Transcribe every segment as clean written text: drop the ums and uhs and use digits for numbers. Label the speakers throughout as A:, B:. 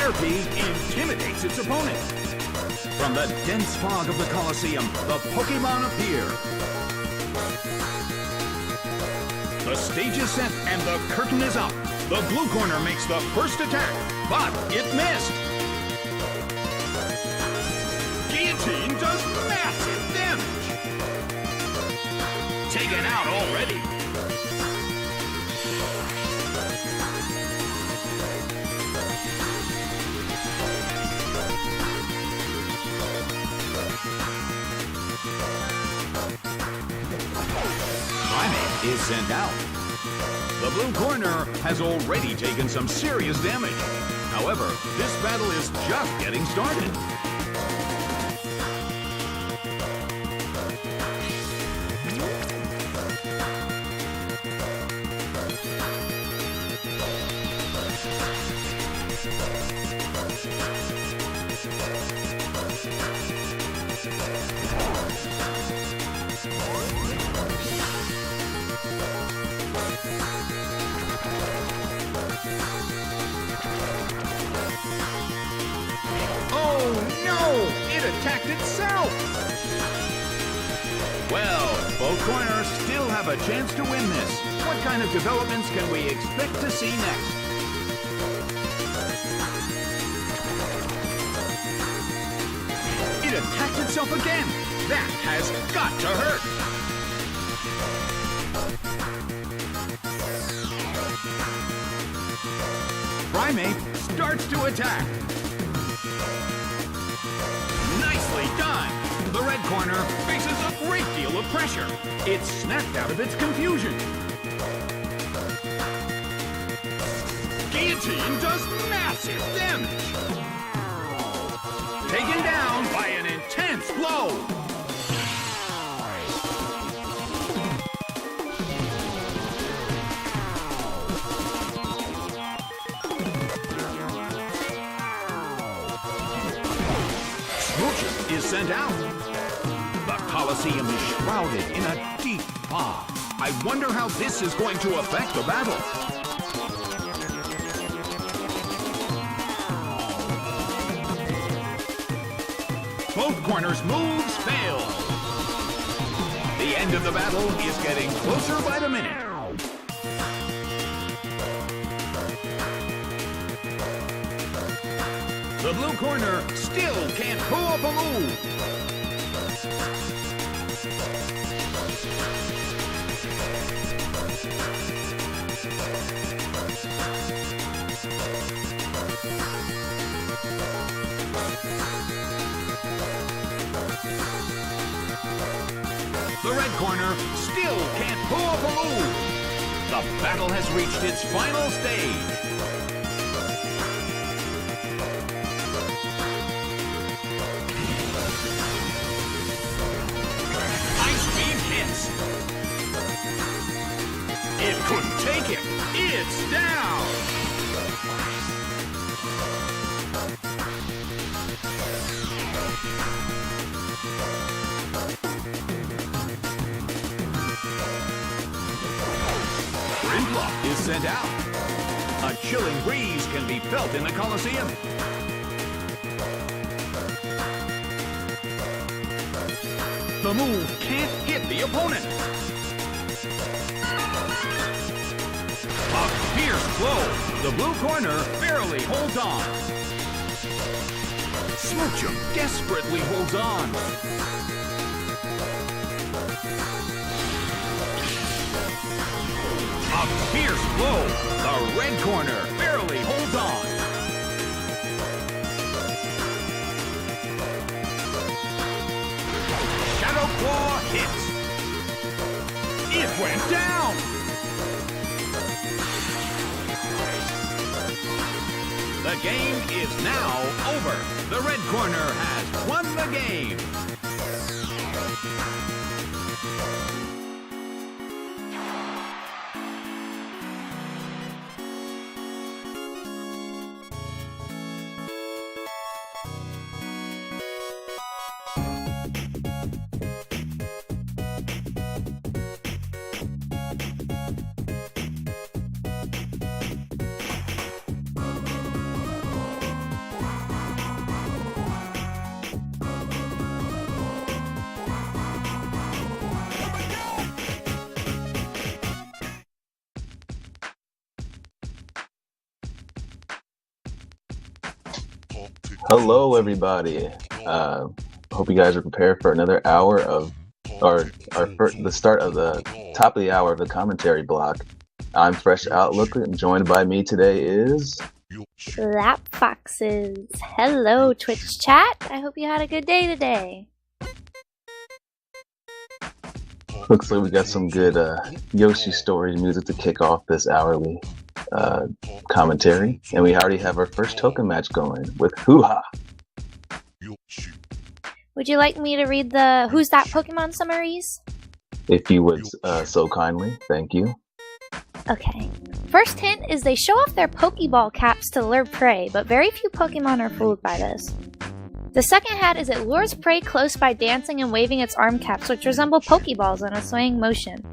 A: Caterpie intimidates its opponents. From the dense fog of the Colosseum, the Pokémon appear. The stage is set and the curtain is up. The blue corner makes the first attack, but it missed. Guillotine does massive damage. Taken out already. Primeape is sent out. The blue corner has already taken some serious damage. However, this battle is just getting started. It attacked itself! Well, both corners still have a chance to win this. What kind of developments can we expect to see next? It attacked itself again! That has got to hurt! Primeape starts to attack. Nicely done! The red corner faces a great deal of pressure. It's snapped out of its confusion. Guillotine does massive damage. Taken down by an intense blow. Smoochum is sent out. The Colosseum is shrouded in a deep fog. I wonder how this is going to affect the battle. Both corners' moves fail. The end of the battle is getting closer by the minute. The blue corner still can't pull up a move. The red corner still can't pull up a move. The battle has reached its final stage. It couldn't take him. It's down. Prinplup is sent out. A chilling breeze can be felt in the Colosseum. The move can't hit the opponent. A fierce blow. The blue corner barely holds on. Smoochum desperately holds on. A fierce blow. The red corner barely holds on. Shadow Claw hits. It went down. The game is now over. The red corner has won the game.
B: Hello, everybody. Hope you guys are prepared for another hour of, the start of the top of the hour of the commentary block. I'm Fresh Outlook, and joined by me today is
C: Lap Foxes. Hello, Twitch chat. I hope you had a good day today.
B: Looks like we got some good Yoshi Stories music to kick off this hourly commentary, and we already have our first token match going with Hoo-Ha.
C: Would you like me to read the Who's That Pokemon summaries?
B: If you would so kindly, thank you.
C: Okay. First hint is they show off their Pokeball caps to lure prey, but very few Pokemon are fooled by this. The second hat is it lures prey close by dancing and waving its arm caps, which resemble Pokeballs in a swaying motion.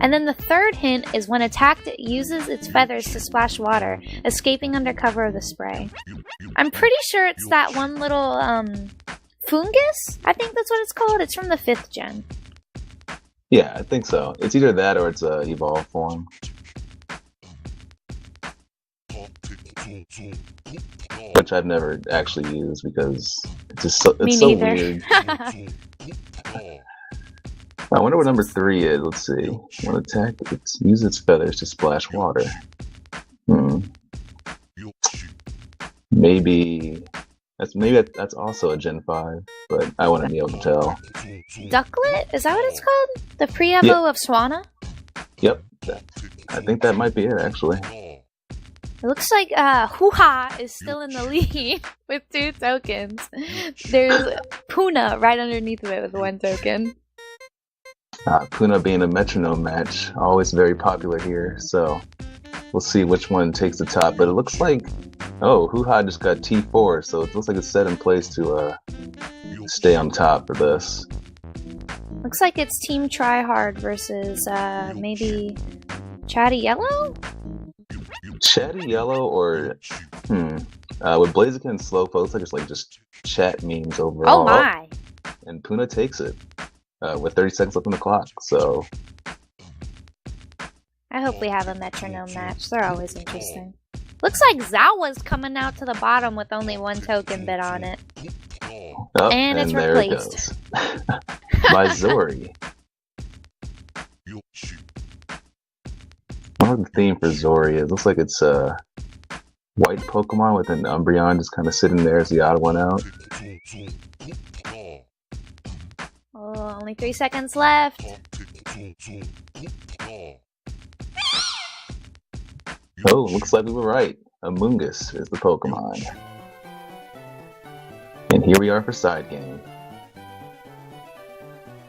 C: And then the third hint is when attacked, it uses its feathers to splash water, escaping under cover of the spray. I'm pretty sure it's that one little, fungus? I think that's what it's called. It's from the 5th gen.
B: Yeah, I think so. It's either that or it's evolved form. Which I've never actually used because it's just so, it's so weird. I wonder what number 3 is. Let's see. When attacked, it uses its feathers to splash water. Maybe that's also a Gen 5, but I wouldn't be able to tell.
C: Ducklet? Is that what it's called? The pre-evo of Swanna?
B: Yep. I think that might be it, actually.
C: It looks like Hoo-Ha is still in the lead with 2 tokens. There's Puna right underneath of it with 1 token.
B: Puna being a Metronome match, always very popular here, so we'll see which one takes the top. But it looks like, Hoo-Ha just got T4, so it looks like it's set in place to stay on top for this.
C: Looks like it's Team Tryhard versus maybe Chatty Yellow?
B: Chatty Yellow or with Blaziken and Slowpoke, looks like it's like just chat memes overall.
C: Oh my!
B: And Puna takes it with 30 seconds left on the clock. So
C: I hope we have a Metronome match. They're always interesting. Looks like Zawa's coming out to the bottom with only 1 token bit on it. And it's
B: there
C: replaced.
B: It goes. By Zori. I wonder what the theme for Zori is. Looks like it's a white Pokemon with an Umbreon just kind of sitting there as the odd one out.
C: Oh, only 3 seconds left.
B: Oh, looks like we were right. Amoonguss is the Pokemon. And here we are for side game.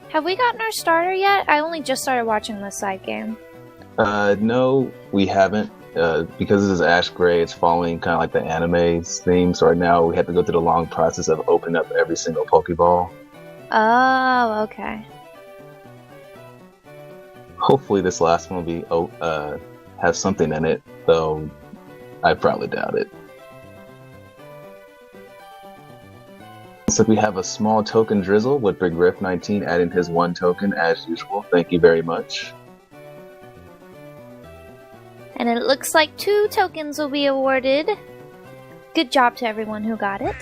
C: Have we gotten our starter yet? I only just started watching this side game.
B: No, we haven't. Because this is Ash Gray, it's following kind of like the anime theme. So right now we have to go through the long process of opening up every single Pokeball.
C: Oh, okay.
B: Hopefully this last one will be have something in it, though I probably doubt it. Looks like we have a small token drizzle with Big Riff 19 adding his 1 token as usual. Thank you very much.
C: And it looks like 2 tokens will be awarded. Good job to everyone who got it.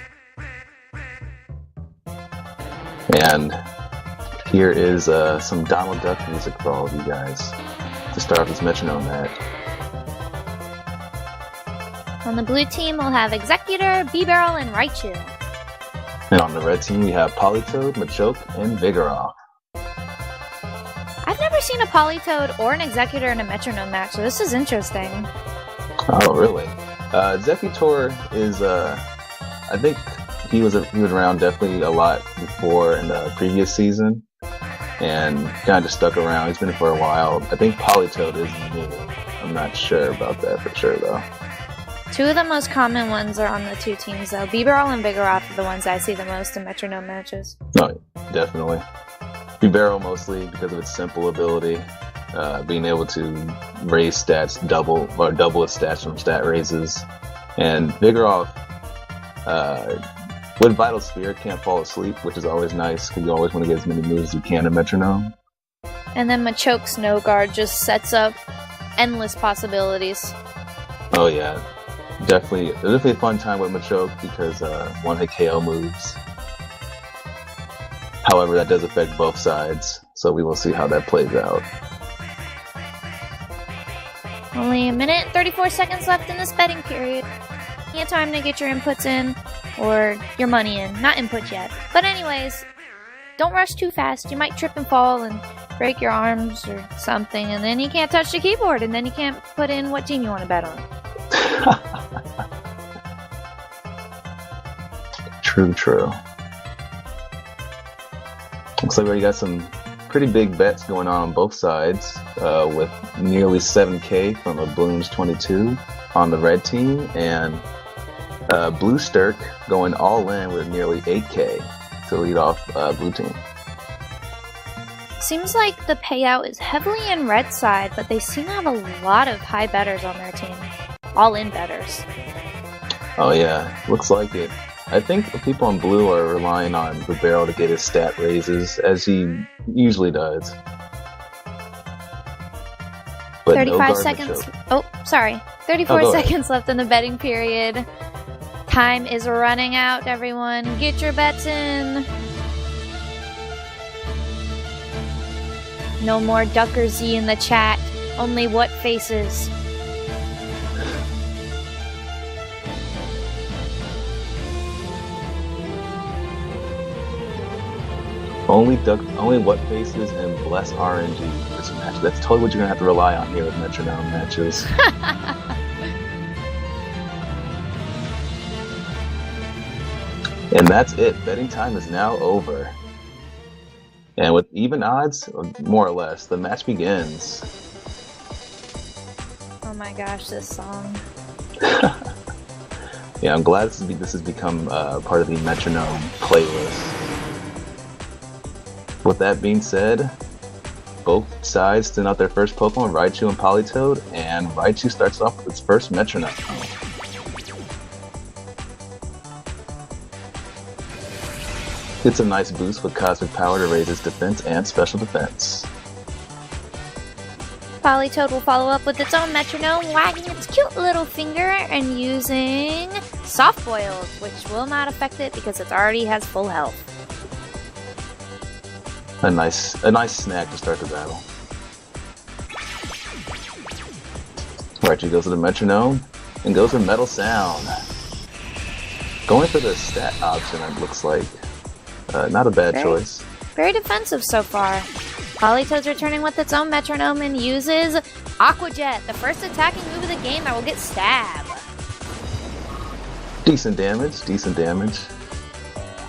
B: And here is some Donald Duck music for all of you guys to start off this Metronome match.
C: On the blue team, we'll have Exeggutor, Bibarel, and Raichu.
B: And on the red team, we have Politoed, Machoke, and Vigoroth.
C: I've never seen a Politoed or an Exeggutor in a Metronome match, so this is interesting.
B: Oh, really? Exeggutor is, I think he was around definitely a lot before in the previous season, and kind of just stuck around. He's been for a while. I think Politoed is new. I'm not sure about that for sure, though.
C: 2 of the most common ones are on the 2 teams, though. Bibarel and Vigoroth are the ones I see the most in Metronome matches.
B: Oh, definitely. Bibarel mostly because of its simple ability, being able to raise stats double its stats from stat raises. And Vigoroth, with Vital Sphere, can't fall asleep, which is always nice because you always want to get as many moves as you can in Metronome.
C: And then Machoke Snow Guard just sets up endless possibilities.
B: Oh yeah. Definitely a fun time with Machoke because one-hit KO moves. However, that does affect both sides, so we will see how that plays out.
C: Only a minute and 34 seconds left in this betting period. Plenty of time to get your inputs in, or your money in. Not inputs yet. But anyways, don't rush too fast. You might trip and fall and break your arms or something, and then you can't touch the keyboard, and then you can't put in what team you want to bet on.
B: True. Looks like we already got some pretty big bets going on both sides, with nearly 7K from a Blooms 22 on the red team, and Blue Sturk going all in with nearly 8K to lead off blue team.
C: Seems like the payout is heavily in red side, but they seem to have a lot of high bettors on their team. All-in bettors.
B: Oh yeah, looks like it. I think the people in blue are relying on Bibarel to get his stat raises, as he usually does. But
C: 35 seconds. Oh, sorry. 34 seconds left in the betting period. Time is running out, everyone. Get your bets in. No more Ducker Z in the chat. Only what faces.
B: Only what faces and bless RNG for this match. That's totally what you're gonna have to rely on here with Metronome matches. And that's it. Betting time is now over. And with even odds, more or less, the match begins.
C: Oh my gosh, this song.
B: Yeah, I'm glad this has become part of the Metronome playlist. With that being said, both sides send out their first Pokemon, Raichu and Politoed, and Raichu starts off with its first Metronome. Gets a nice boost with Cosmic Power to raise its defense and special defense.
C: Politoed will follow up with its own Metronome, wagging its cute little finger and using Soft Boiled, which will not affect it because it already has full health.
B: A nice snack to start the battle. Raichu goes to the Metronome and goes for Metal Sound. Going for the stat option, it looks like. Not a bad choice.
C: Very defensive so far. Politoed's returning with its own Metronome and uses Aqua Jet, the first attacking move of the game that will get stabbed.
B: Decent damage.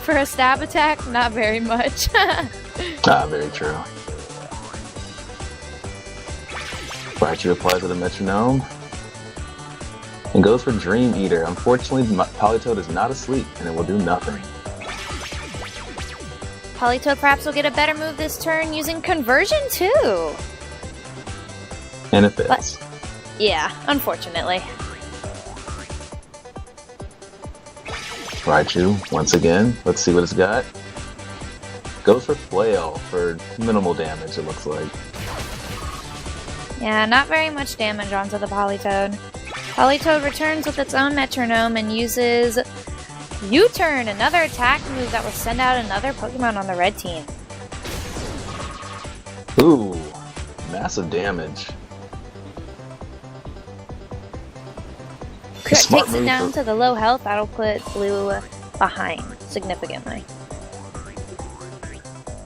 C: For a stab attack, not very much.
B: Very true. Raichu applies to the Metronome and goes for Dream Eater. Unfortunately, Politoed is not asleep and it will do nothing.
C: Politoed perhaps will get a better move this turn using Conversion too.
B: And it fits.
C: Yeah, unfortunately.
B: Raichu, once again, let's see what it's got. Goes for Flail for minimal damage, it looks like.
C: Yeah, not very much damage onto the Politoed. Politoed returns with its own Metronome and uses U-Turn, another attack move that will send out another Pokemon on the red team.
B: Ooh, massive damage.
C: Takes it down to the low health. That'll put blue behind significantly.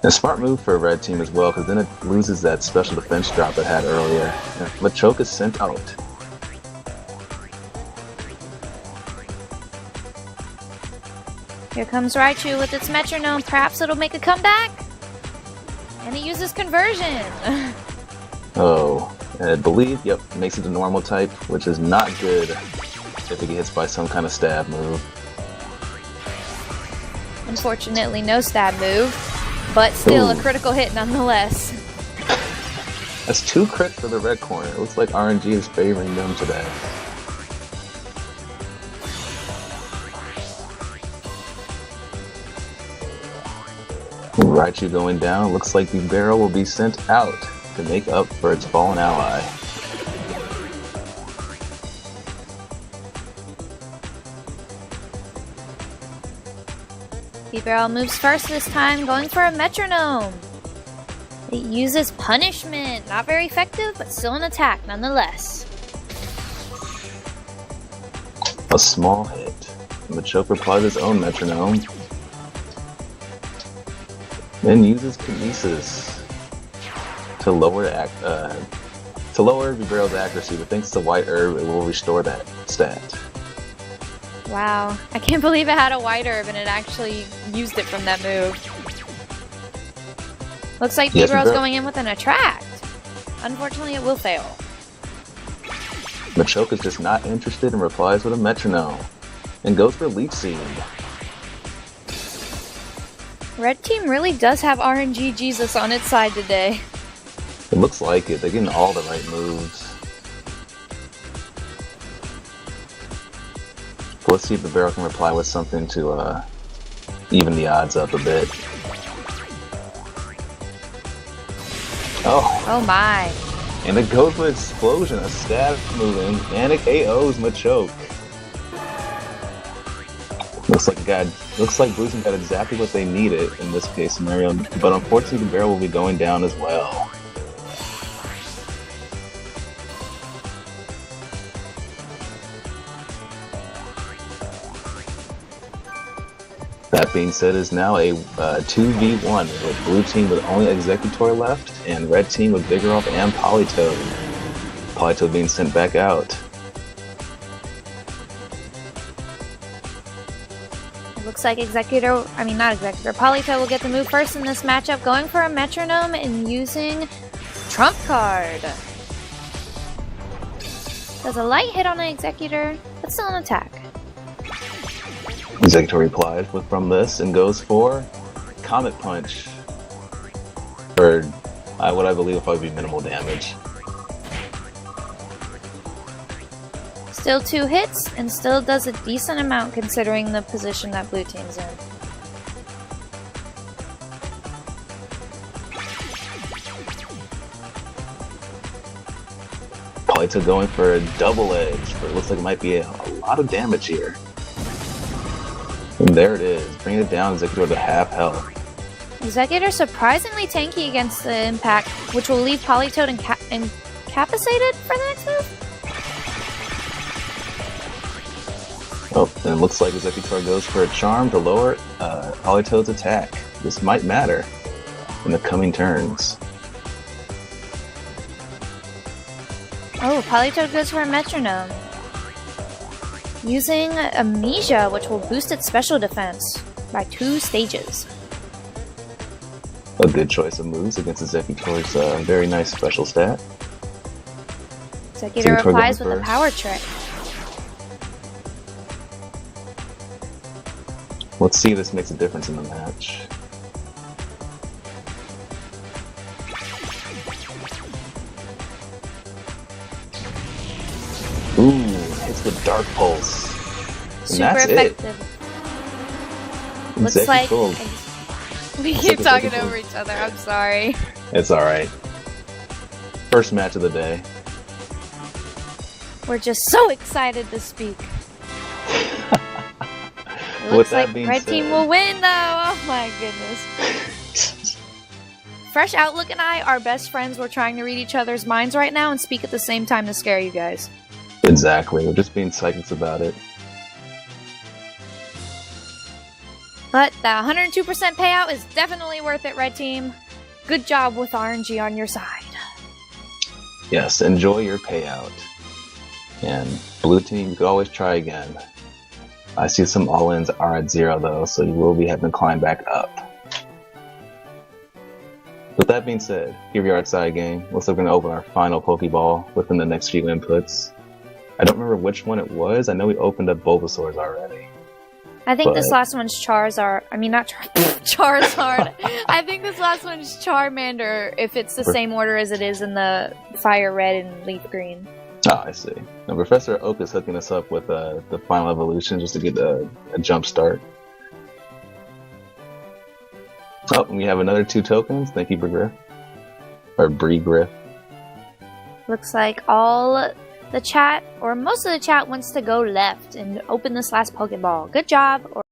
B: A smart move for a red team as well, because then it loses that special defense drop it had earlier. Machoke is sent out.
C: Here comes Raichu with its Metronome. Perhaps it'll make a comeback. And it uses Conversion.
B: Oh, and I believe, yep, makes it a normal type, which is not good if it gets hit by some kind of stab move.
C: Unfortunately, no stab move, but still a critical hit nonetheless.
B: That's 2 crits for the red corner. It looks like RNG is favoring them today. Raichu going down. Looks like Bibarel will be sent out to make up for its fallen ally.
C: Bibarel moves first this time, going for a Metronome. It uses Punishment. Not very effective, but still an attack nonetheless.
B: A small hit. Machoke replies his own Metronome. Then uses Kinesis to lower Bibarel's accuracy, but thanks to White Herb, it will restore that stat.
C: Wow, I can't believe it had a White Herb and it actually used it from that move. Looks like Bibarel's going in with an Attract. Unfortunately, it will fail.
B: Machoke is just not interested and replies with a Metronome. And goes for Leech Seed.
C: Red team really does have RNG Jesus on its side today.
B: It looks like it. They're getting all the right moves. Let's see if Bibarel can reply with something to even the odds up a bit.
C: Oh my.
B: And it goes with Explosion, a stab moving, and it KOs Machoke. Looks like Blue Team got exactly what they needed in this case scenario, but unfortunately Bibarel will be going down as well. That being said, is now a 2v1 with Blue Team with only Exeggutor left, and Red Team with Vigoroth and Politoed. Politoed being sent back out.
C: It looks like Politoed will get the move first in this matchup, going for a Metronome and using Trump Card. Does a light hit on an Exeggutor, but still an attack.
B: Exeggutor replies from this and goes for Comet Punch. For what I believe will probably be minimal damage.
C: Still 2 hits, and still does a decent amount considering the position that Blue Team's in.
B: Politoed going for a double edge, but it looks like it might be a lot of damage here. And there it is, bringing it down Exeggutor to half health.
C: Exeggutor surprisingly tanky against the impact, which will leave Politoed incapacitated for the next move?
B: Oh, and it looks like Exeggutor goes for a Charm to lower Politoed's attack. This might matter in the coming turns.
C: Oh, Politoed goes for a Metronome. Using Amnesia, which will boost its special defense by 2 stages.
B: A good choice of moves against Exeggutor's very nice special stat.
C: Exeggutor replies with a Power Trick.
B: Let's see if this makes a difference in the match. Ooh, hits with Dark Pulse. And
C: Super
B: that's
C: effective.
B: It.
C: Looks like we keep talking
B: Exeggutor.
C: over each other. I'm sorry.
B: It's alright. First match of the day.
C: We're just so excited to speak. It looks like Red Team will win, though. Oh my goodness. Fresh Outlook and I are best friends. We're trying to read each other's minds right now and speak at the same time to scare you guys.
B: Exactly. We're just being psychics about it.
C: But that 102% payout is definitely worth it, Red Team. Good job with RNG on your side.
B: Yes, enjoy your payout. And Blue Team, you could always try again. I see some all-ins are at 0 though, so you will be having to climb back up. With that being said, here we are at Side Game. Looks like we're going to open our final Pokeball within the next few inputs. I don't remember which one it was. I know we opened up Bulbasaurs already.
C: I think this last one's Charizard. I mean, not Charizard. I think this last one's Charmander, if it's the same order as it is in the Fire Red and Leaf Green.
B: Oh, I see. Now, Professor Oak is hooking us up with the final evolution just to get a jump start. Oh, and we have another 2 tokens. Thank you, Brigriff. Or Brigriff.
C: Looks like all the chat, or most of the chat, wants to go left and open this last Pokeball. Good job.